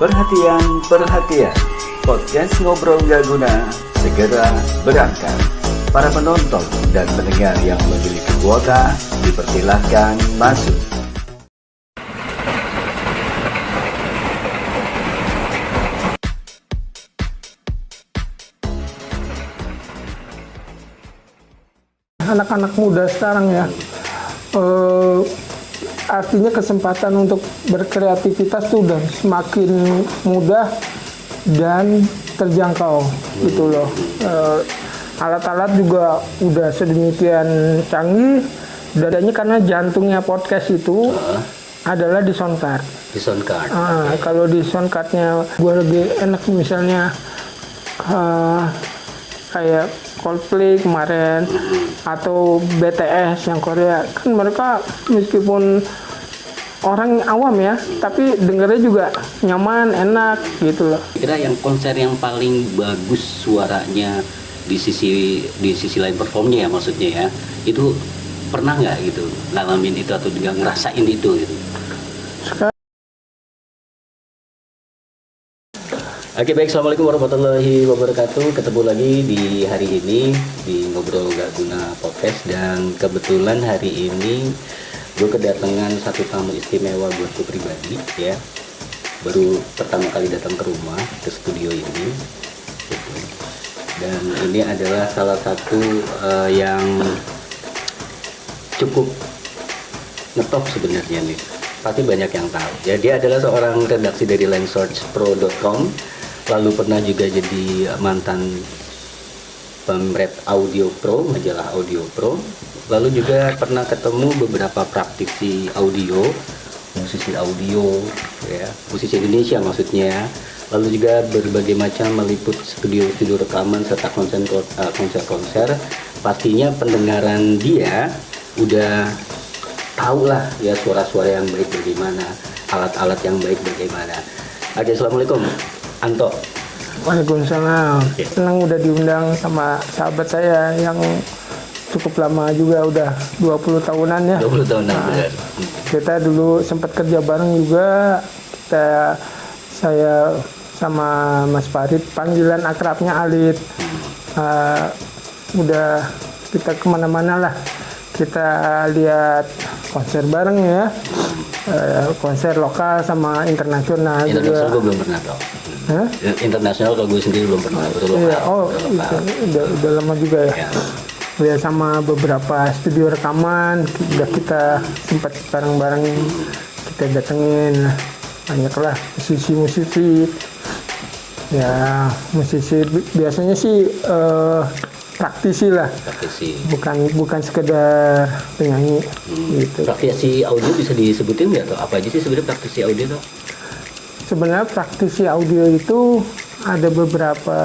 Perhatian, perhatian. Podcast Ngobrol Nggak Guna segera berangkat. Para penonton dan pendengar yang memiliki kuota dipersilahkan masuk. Anak-anak muda sekarang ya, artinya kesempatan untuk berkreativitas tuh udah semakin mudah dan terjangkau gitu loh. Alat-alat juga udah sedemikian canggih, dadanya karena jantungnya podcast itu adalah di soundcard. Di soundcard. Kalau di soundcardnya gue lebih enak misalnya kayak Coldplay kemarin atau BTS yang Korea, kan mereka meskipun orang awam ya, tapi dengernya juga nyaman, enak gitu loh. Kira yang konser yang paling bagus suaranya di sisi lain performnya ya maksudnya ya, itu pernah nggak gitu ngalamin itu atau juga ngerasain itu gitu? Oke, baik, assalamualaikum warahmatullahi wabarakatuh. Ketemu lagi di hari ini di Ngobrol Nggak Guna Podcast, dan kebetulan hari ini gue kedatangan satu tamu istimewa buatku pribadi ya. Baru pertama kali datang ke rumah, ke studio ini gitu. Dan ini adalah salah satu yang cukup ngetop sebenarnya nih, pasti banyak yang tahu ya. Dia adalah seorang redaksi dari lensearchpro.com, lalu pernah juga jadi mantan pemret Audio Pro, majalah Audio Pro, lalu juga pernah ketemu beberapa praktisi audio, musisi audio ya, musisi Indonesia maksudnya, lalu juga berbagai macam meliput studio rekaman serta konser-konser. Pastinya pendengaran dia udah tahu lah ya suara-suara yang baik bagaimana, alat-alat yang baik bagaimana. Oke, assalamualaikum Anto. Waalaikumsalam. Senang udah diundang sama sahabat saya yang cukup lama juga, udah 20 tahunan ya. 20 tahunan benar. Kita dulu sempat kerja bareng juga. Saya sama Mas Farid, panggilan akrabnya Alit. Udah kita kemana-mana lah. Kita lihat konser bareng ya. Konser lokal sama internasional juga. Internasional gue belum pernah tau. Internasional kalau gue sendiri belum pernah. Iya, udah lama juga ya. Ya sama beberapa studio rekaman udah kita sempat bareng-bareng kita datengin, banyaklah musisi ya. Musisi biasanya sih praktisi lah, bukan sekedar penyanyi gitu. Praktisi audio bisa disebutin nggak, atau apa aja sih sebenarnya praktisi audio tuh? Sebenarnya praktisi audio itu ada beberapa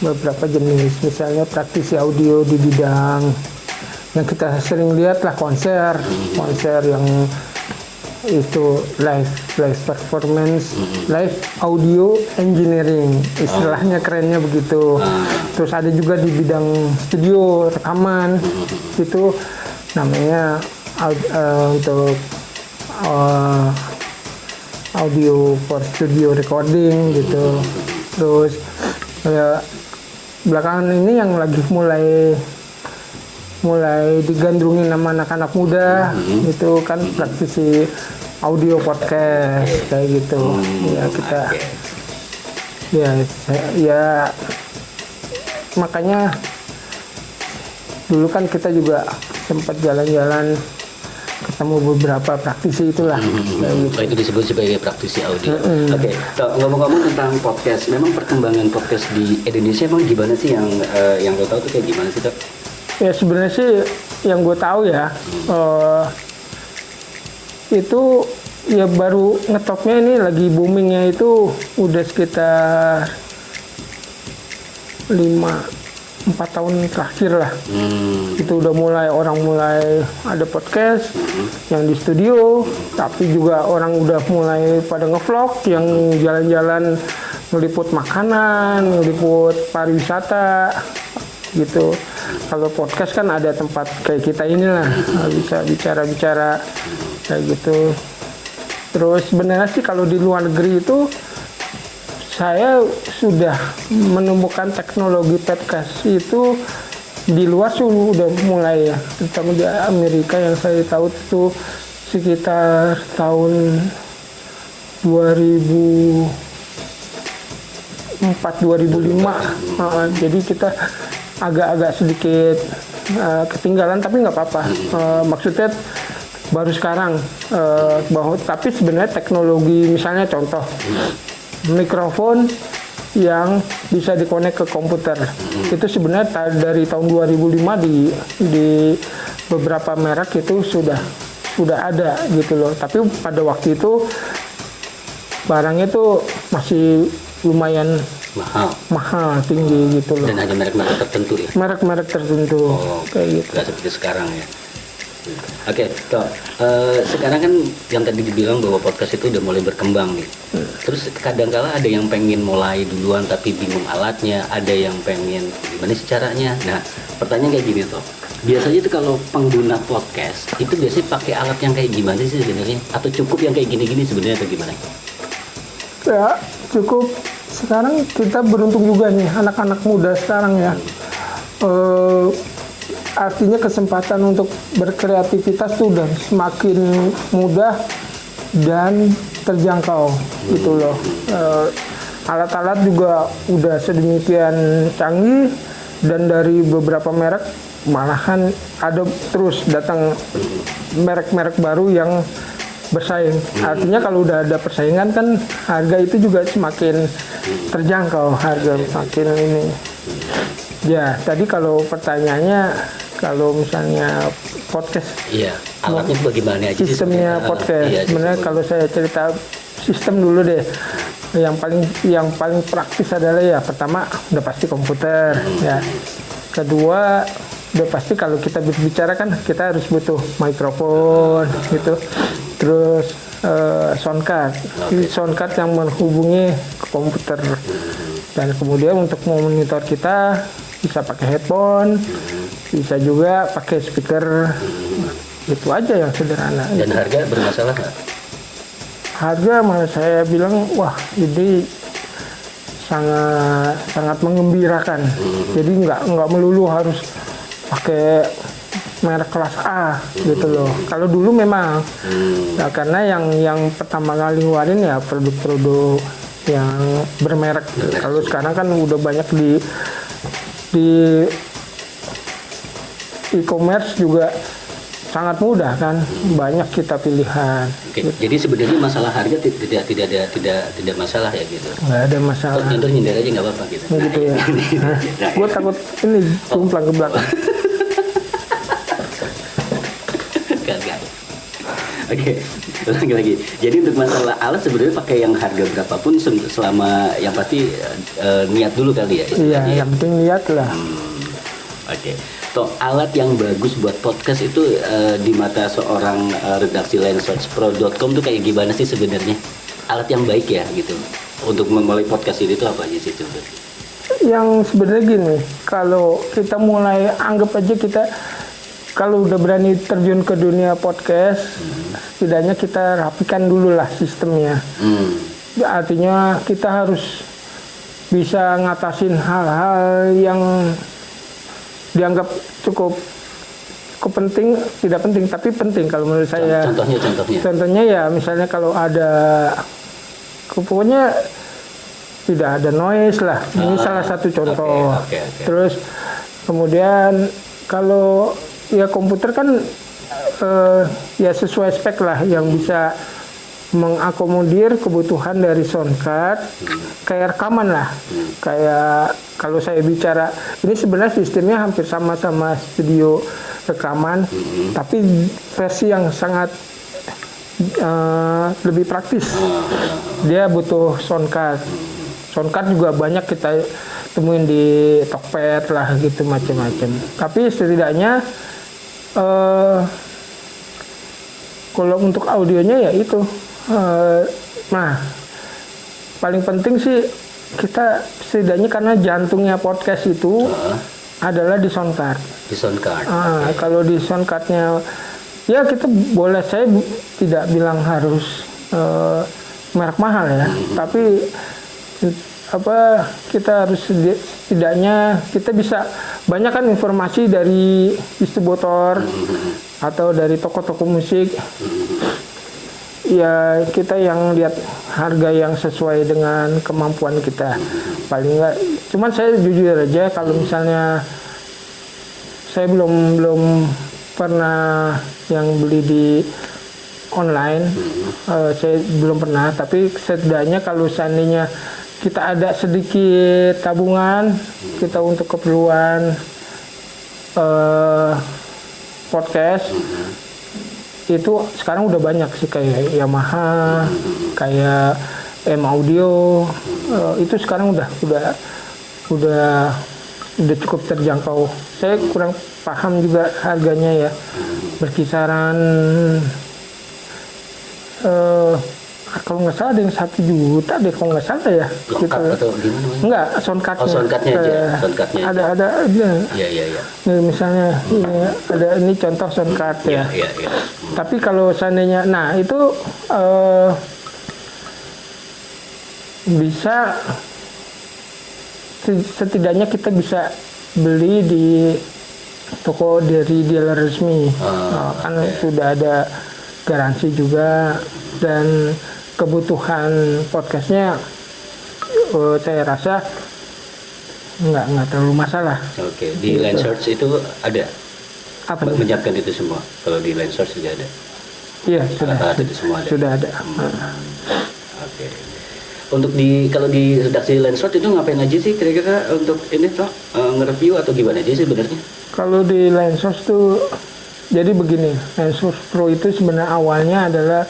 beberapa jenis. Misalnya praktisi audio di bidang yang kita sering lihat lah, konser yang itu live performance, live audio engineering, istilahnya kerennya begitu. Terus ada juga di bidang studio rekaman, itu namanya untuk audio for studio recording gitu. Terus belakangan ini yang lagi mulai digandrungin sama anak-anak muda itu kan praktisi audio podcast kayak gitu. Ya kita ya makanya dulu kan kita juga sempat jalan-jalan ketemu beberapa praktisi itulah. Itu disebut sebagai praktisi audio. Oke, ngomong-ngomong tentang podcast, memang perkembangan podcast di Indonesia emang gimana sih, yang lo tahu tuh kayak gimana sih, Dok? Ya sebenarnya sih yang gue tahu ya, itu ya baru ngetopnya ini lagi boomingnya itu udah sekitar 4 tahun terakhir lah. Itu udah orang mulai ada podcast yang di studio, tapi juga orang udah mulai pada ngevlog yang jalan-jalan, meliput makanan, meliput pariwisata gitu. Kalau podcast kan ada tempat kayak kita inilah, bisa bicara-bicara kayak gitu. Terus sebenarnya sih kalau di luar negeri itu saya sudah menemukan teknologi podcast itu di luar sudah mulai ya, terutama di Amerika yang saya tahu itu sekitar tahun 2004-2005. Jadi kita agak-agak sedikit ketinggalan, tapi nggak apa-apa. Maksudnya baru sekarang bahwa, tapi sebenarnya teknologi misalnya contoh mikrofon yang bisa dikonek ke komputer itu sebenarnya dari tahun 2005 di beberapa merek itu sudah ada gitu loh. Tapi pada waktu itu barangnya tuh masih lumayan mahal tinggi gitu loh. Dan hanya merek-merek tertentu ya. Merek-merek tertentu kayak gitu. Nggak seperti sekarang ya. Oke, Tok. Sekarang kan yang tadi dibilang bahwa podcast itu udah mulai berkembang nih. Terus kadang-kala ada yang pengen mulai duluan tapi bingung alatnya, ada yang pengen gimana sih caranya. Nah, pertanyaan kayak gini, Tok. Biasanya itu kalau pengguna podcast itu biasanya pakai alat yang kayak gimana sih sebenarnya? Atau cukup yang kayak gini-gini sebenarnya atau gimana? Ya, cukup. Sekarang kita beruntung juga nih anak-anak muda sekarang ya. Artinya kesempatan untuk berkreativitas tuh udah semakin mudah dan terjangkau gitu loh. Alat-alat juga udah sedemikian canggih dan dari beberapa merek malahan ada terus datang merek-merek baru yang bersaing. Artinya kalau udah ada persaingan kan harga itu juga semakin terjangkau, harga semakin ini. Ya, tadi kalau pertanyaannya kalau misalnya podcast, iya, alatnya bagaimana aja sistemnya podcast. Iya, sebenarnya kalau saya cerita sistem dulu deh, yang paling praktis adalah ya pertama udah pasti komputer, ya. Kedua udah pasti kalau kita berbicara kan kita harus butuh mikrofon gitu, terus soundcard, soundcard yang menghubungi ke komputer, dan kemudian untuk memonitor kita bisa pakai headphone, bisa juga pakai speaker, itu aja yang sederhana. Dan harga bermasalah nggak? Harga malah saya bilang wah ini sangat mengembirakan. Jadi nggak melulu harus pakai merek kelas A gitu loh. Kalau dulu memang, ya, karena yang pertama kali ngeluarin ya produk-produk yang bermerek. Kalau sekarang kan udah banyak di e-commerce juga sangat mudah kan, banyak kita pilihan. Oke, jadi sebenarnya masalah harga tidak masalah ya gitu. Nggak ada masalah. Contoh nyindir aja nggak apa-apa gitu. Gitu ya. Gue takut ini tumplang ke belakang. Gak. Oke, lagi. Jadi untuk masalah alat sebenarnya pakai yang harga berapapun selama yang pasti niat dulu kali ya. Iya, yang penting niat lah. Oke. Toh alat yang bagus buat podcast itu di mata seorang redaksi lensearchpro.com tuh kayak gimana sih sebenarnya? Alat yang baik ya gitu. Untuk memulai podcast ini tuh apa aja sih coba? Yang sebenarnya gini, kalau kita mulai anggap aja kita kalau udah berani terjun ke dunia podcast, setidaknya kita rapikan dulu lah sistemnya. Artinya kita harus bisa ngatasin hal-hal yang dianggap cukup penting, tidak penting tapi penting kalau menurut saya. Contohnya ya misalnya kalau ada, pokoknya tidak ada noise lah. Ini salah satu contoh. Okay. Terus kemudian kalau ya komputer kan ya sesuai spek lah yang bisa mengakomodir kebutuhan dari soundcard, kayak rekaman lah. Kayak kalau saya bicara, ini sebenarnya sistemnya hampir sama studio rekaman, tapi versi yang sangat lebih praktis. Dia butuh soundcard. Soundcard juga banyak kita temuin di Tokped lah gitu, macam-macam. Tapi setidaknya kalau untuk audionya ya itu. Nah, paling penting sih kita setidaknya karena jantungnya podcast itu adalah di soundcard. Okay. Kalau di soundcardnya ya kita boleh, saya tidak bilang harus merek mahal ya, tapi kita harus setidaknya kita bisa banyak kan informasi dari distributor atau dari toko-toko musik. Ya kita yang lihat harga yang sesuai dengan kemampuan kita, paling nggak. Cuman saya jujur aja kalau misalnya saya belum pernah yang beli di online, saya belum pernah. Tapi setidaknya kalau seandainya kita ada sedikit tabungan kita untuk keperluan podcast. Itu sekarang udah banyak sih kayak Yamaha, kayak M Audio, itu sekarang udah cukup terjangkau. Saya kurang paham juga harganya ya, berkisaran kalau nggak salah ada yang 1 juta deh kalau nggak salah ya. Lengkap gitu. Atau gimana? Enggak, soundcardnya. Oh, soundcardnya aja. Soundcardnya ada. Iya. Nih, misalnya ini ada ini contoh soundcard ya. Iya. Tapi kalau seandainya, nah itu bisa setidaknya kita bisa beli di toko dari dealer resmi, kan sudah ada garansi juga, dan kebutuhan podcastnya saya rasa nggak terlalu masalah. Oke, di Line Search itu ada apa menyiapkan itu semua. Kalau di Line Search juga ada. Iya, sudah ada. Oke. Untuk kalau di redaksi Line Search itu ngapain aja sih kira-kira untuk ini toh nge-review atau gimana aja sih sebenarnya? Kalau di Line Search tuh jadi begini, Line Search Pro itu sebenarnya awalnya adalah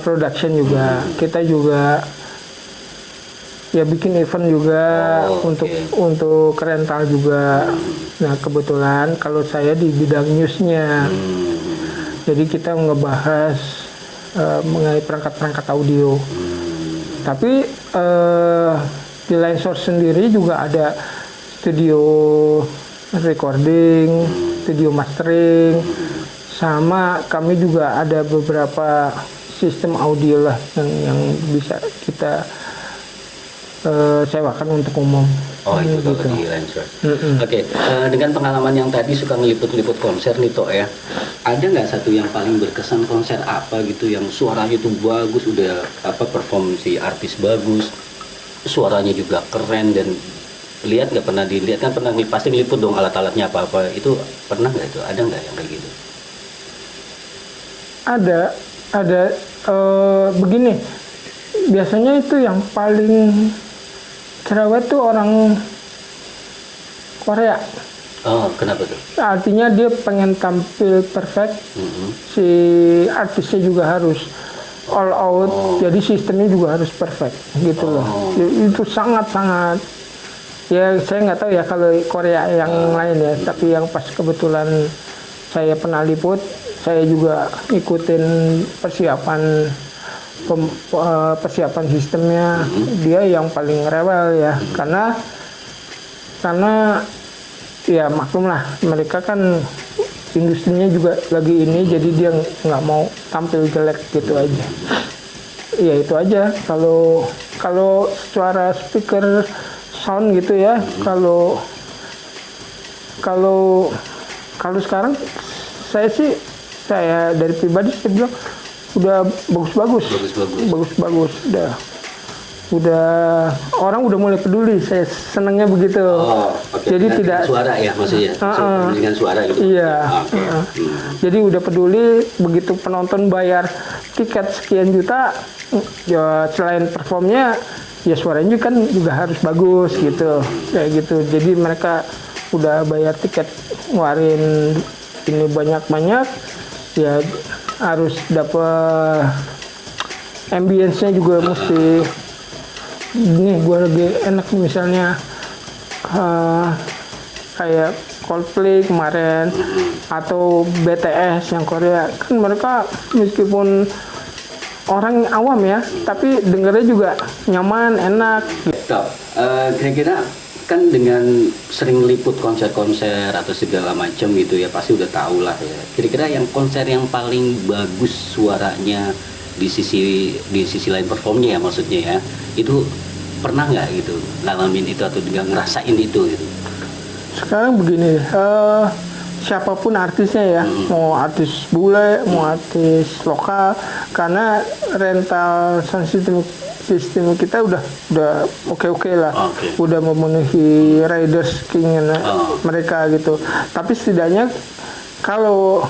production juga. Kita juga ya bikin event juga untuk rental juga. Nah kebetulan kalau saya di bidang newsnya, jadi kita ngebahas mengenai perangkat-perangkat audio. Tapi di Line Source sendiri juga ada studio recording, studio mastering, sama kami juga ada beberapa sistem audio lah yang bisa kita sewakan untuk umum. Oh itu gitu. Kalau di Line Source. Oke, dengan pengalaman yang tadi suka ngeliput-liput konser nih Tok ya, ada nggak satu yang paling berkesan konser apa gitu yang suaranya tuh bagus, udah perform si artis bagus, suaranya juga keren, dan lihat nggak pernah dilihat kan, pernah pasti ngeliput dong alat-alatnya apa itu, pernah nggak itu, ada nggak yang kayak gitu? Ada begini, biasanya itu yang paling cerewet tuh orang Korea. Oh, kenapa tuh? Artinya dia pengen tampil perfect, si artisnya juga harus all out, jadi sistemnya juga harus perfect gitu loh. Itu sangat-sangat, ya saya nggak tahu ya kalau Korea yang lain ya, tapi yang pas kebetulan saya pernah liput, saya juga ikutin persiapan sistemnya. Dia yang paling rewel ya, karena ya maklum lah, mereka kan industrinya juga lagi ini, jadi dia nggak mau tampil jelek gitu aja. Ya itu aja. Kalau suara speaker sound gitu ya, kalau sekarang saya dari pribadi saya bilang udah bagus, udah orang udah mulai peduli. Saya senangnya begitu. Jadi tidak suara ya maksudnya, dengan suara gitu. Iya. Jadi udah peduli, begitu penonton bayar tiket sekian juta, ya selain performnya ya suaranya kan juga harus bagus gitu, kayak gitu. Jadi mereka udah bayar tiket, ngeluarin ini banyak, ya harus dapet ambience-nya juga mesti. Ini gue lagi enak misalnya kayak Coldplay kemarin atau BTS yang Korea, kan mereka meskipun orang awam ya, tapi dengarnya juga nyaman, enak. Kira-kira kan dengan sering liput konser-konser atau segala macam gitu ya, pasti udah tahu lah ya. Kira-kira yang konser yang paling bagus suaranya di sisi lain performnya ya maksudnya ya, itu pernah nggak gitu ngalamin itu atau juga ngerasain itu gitu? Sekarang begini, siapapun artisnya ya, mau artis bule, mau artis lokal, karena rental sound sistem kita udah oke lah, udah memenuhi riders keinginan mereka gitu. Tapi setidaknya kalau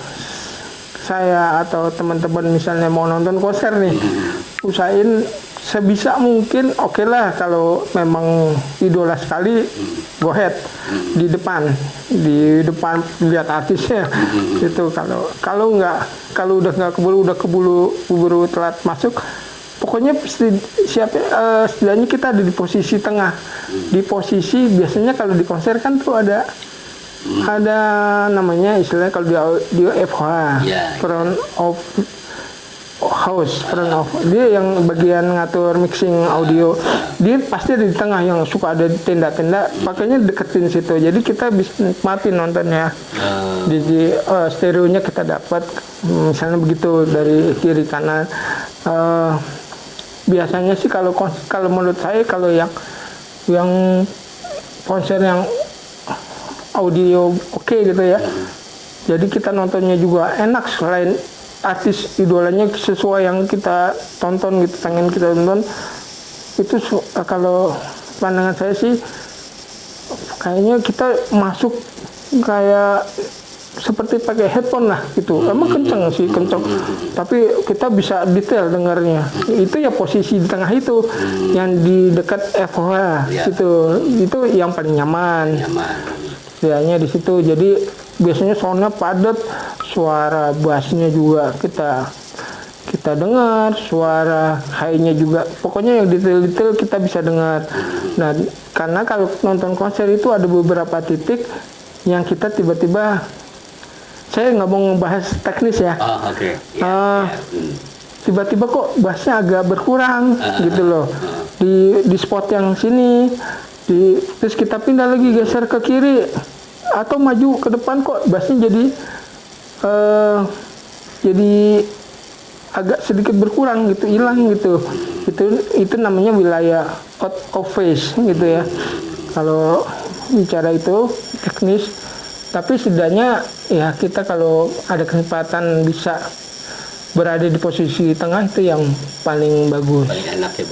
saya atau teman-teman misalnya mau nonton konser nih, usahain sebisa mungkin oke lah kalau memang idola sekali, go ahead di depan lihat artisnya itu. Kalau udah nggak keburu telat masuk, pokoknya setidaknya kita ada di posisi tengah. Di posisi biasanya kalau di konser kan tuh ada namanya istilahnya kalau di FH, front of house, dia yang bagian ngatur mixing audio, dia pasti ada di tengah yang suka ada tenda-tenda, pakainya deketin situ, jadi kita bisa nikmatin nontonnya. Di stereonya kita dapat misalnya begitu dari kiri kanan. Biasanya sih kalau menurut saya kalau yang konser yang audio oke gitu ya, jadi kita nontonnya juga enak, selain artis idolanya sesuai yang kita tonton gitu, pengen kita tonton itu. Kalau pandangan saya sih kayaknya kita masuk kayak seperti pakai headphone lah gitu, emang kenceng, tapi kita bisa detail dengarnya. Itu ya posisi di tengah itu, yang di dekat FOH gitu, itu yang paling nyaman. Kayaknya di situ, jadi biasanya soundnya padat, suara bassnya juga kita dengar, suara high-nya juga, pokoknya yang detail-detail kita bisa dengar. Nah, karena kalau nonton konser itu ada beberapa titik yang kita tiba-tiba, saya nggak mau ngebahas teknis ya, tiba-tiba kok bassnya agak berkurang gitu loh, di spot yang sini, terus kita pindah lagi, geser ke kiri atau maju ke depan, kok bassnya jadi agak sedikit berkurang gitu, hilang gitu. Itu namanya wilayah out of phase gitu ya, kalau bicara itu teknis. Tapi setidaknya ya kita kalau ada kesempatan bisa berada di posisi tengah, itu yang paling bagus,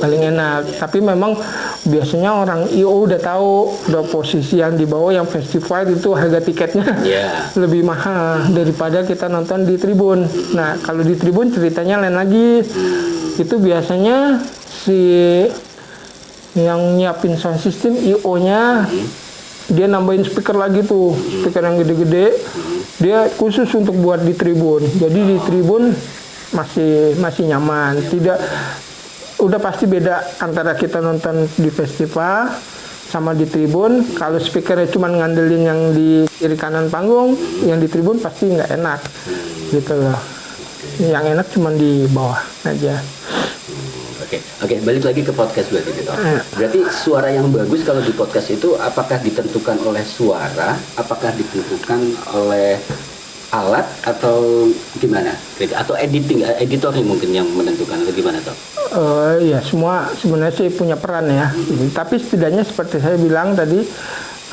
paling enak. Tapi memang biasanya orang IO udah tahu, udah posisi yang di bawah, yang festival itu harga tiketnya lebih mahal daripada kita nonton di tribun. Nah, kalau di tribun ceritanya lain lagi. Itu biasanya si yang nyiapin sound system, IO-nya, dia nambahin speaker lagi tuh, speaker yang gede-gede, dia khusus untuk buat di tribun. Jadi di tribun masih nyaman, udah pasti beda antara kita nonton di festival sama di tribun. Kalau speakernya cuma ngandelin yang di kiri kanan panggung, yang di tribun pasti nggak enak gitu loh. Yang enak cuma di bawah aja. Oke, balik lagi ke podcast berarti gitu. Berarti suara yang bagus kalau di podcast itu apakah ditentukan oleh suara, apakah ditentukan oleh alat, atau gimana? Atau editornya mungkin yang menentukan, atau gimana toh? Ya semua sebenarnya sih punya peran ya. Tapi setidaknya seperti saya bilang tadi,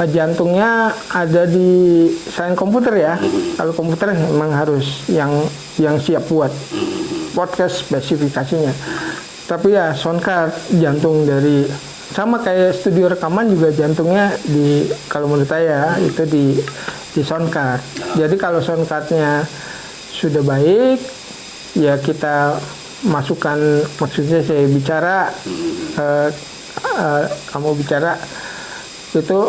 jantungnya ada di selain komputer ya. Kalau komputer memang harus yang siap buat podcast spesifikasinya. Tapi ya sound card, jantung dari, sama kayak studio rekaman juga jantungnya kalau menurut saya itu di sound card. Jadi kalau sound cardnya sudah baik, ya kita masukkan, maksudnya saya bicara, kamu bicara, itu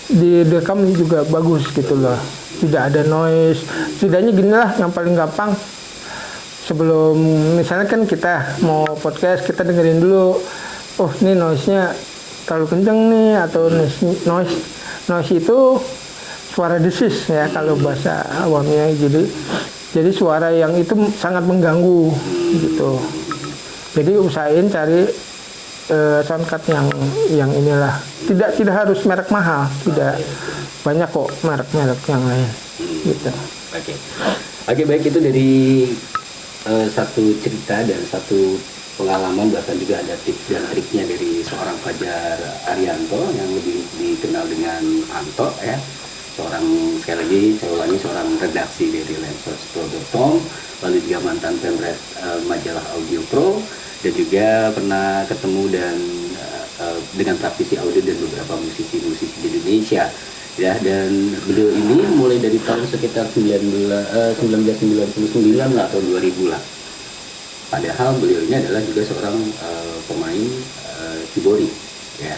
direkam juga bagus gitu loh, tidak ada noise. Setidaknya gini lah, yang paling gampang, sebelum misalnya kan kita mau podcast, kita dengerin dulu, oh ini noise-nya terlalu kenceng nih, atau noise itu suara desis ya kalau bahasa awamnya. Jadi suara yang itu sangat mengganggu gitu. Jadi usahain cari soundcard yang inilah. Tidak harus merek mahal, tidak, banyak kok merek-merek yang lain gitu. Oke, baik, itu dari satu cerita dan satu pengalaman, bahkan juga ada tips dan triknya dari seorang Fajar Arianto yang lebih dikenal dengan Anto ya. Seorang, sekali lagi saya ulangi, seorang redaksi dari lensourcepro.com, lalu juga mantan pemret majalah Audio Pro, dan juga pernah ketemu dan dengan praktisi audio dan beberapa musisi-musisi di Indonesia ya. Dan beliau ini mulai dari tahun sekitar 1999 lah atau 2000 lah. Padahal beliau ini adalah juga seorang pemain keyboard ya.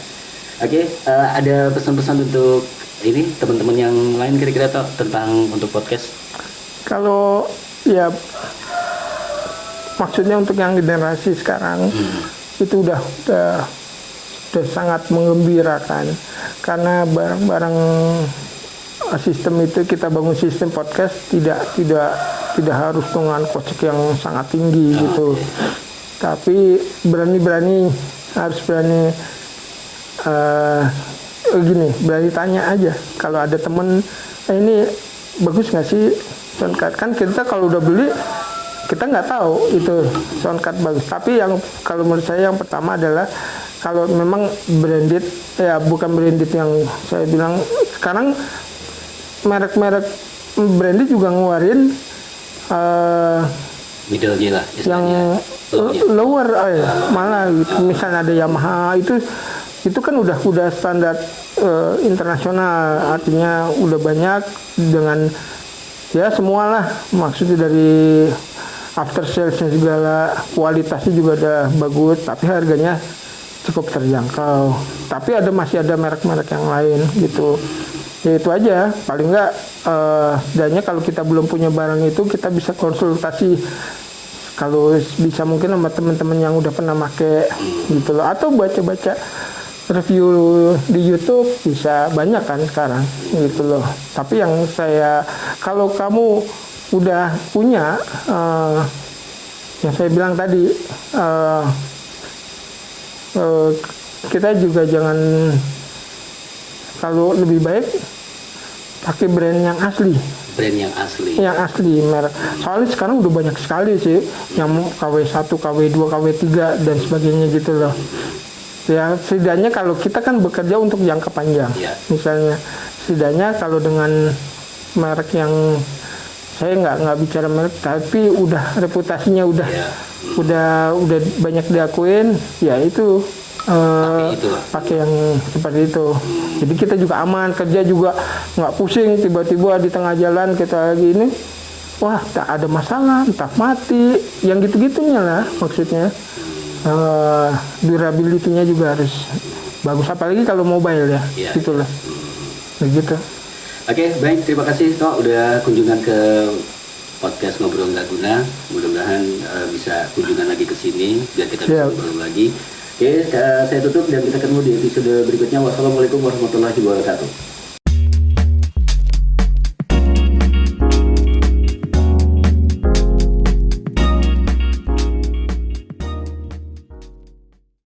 Oke, ada pesan-pesan untuk ini teman-teman yang lain kira-kira tentang untuk podcast? Kalau ya maksudnya untuk yang generasi sekarang itu udah sangat menggembirakan, karena barang-barang sistem itu kita bangun sistem podcast tidak harus dengan kocek yang sangat tinggi gitu, tapi berani harus berani gini, berani tanya aja kalau ada temen ini bagus nggak sih soundcard. Kan kita kalau udah beli kita nggak tahu itu soundcard bagus, tapi yang kalau menurut saya yang pertama adalah kalau memang branded, ya bukan branded yang saya bilang sekarang merek-merek branded juga ngeluarin middle-nya lah yang lower malah gitu. Misalnya ada Yamaha itu kan udah standar internasional, artinya udah banyak dengan ya semualah, maksudnya dari after salesnya segala, kualitasnya juga udah bagus, tapi harganya cukup terjangkau. Tapi masih ada merek-merek yang lain gitu. Ya itu aja, paling nggak setidaknya kalau kita belum punya barang itu kita bisa konsultasi, kalau bisa mungkin sama teman-teman yang udah pernah make gitu loh, atau baca-baca review di YouTube, bisa banyak kan sekarang gitu loh. Tapi yang kalau kamu udah punya yang saya bilang tadi, kita juga jangan, kalau lebih baik pakai brand yang asli. Brand yang asli. Yang asli merek. Soalnya sekarang udah banyak sekali sih yang KW1, KW2, KW3 dan sebagainya gitu loh. Ya setidaknya kalau kita kan bekerja untuk jangka panjang. Ya. Misalnya setidaknya kalau dengan merek yang saya nggak bicara merek, tapi udah reputasinya udah banyak diakuin, ya itu pakai yang seperti itu. Jadi kita juga aman, kerja juga nggak pusing tiba-tiba di tengah jalan kita lagi ini, wah tak ada masalah, entah mati, yang gitu-gitunya lah maksudnya. Durability-nya juga harus bagus, apalagi kalau mobile ya, gitulah. Begitu. Oke, baik, terima kasih Tok udah kunjungan ke podcast Ngobrol Nggak Guna. Mudah-mudahan bisa kunjungan lagi ke sini biar kita bisa ngobrol lagi. Oke, saya tutup dan kita ketemu di episode berikutnya. Wassalamualaikum warahmatullahi wabarakatuh.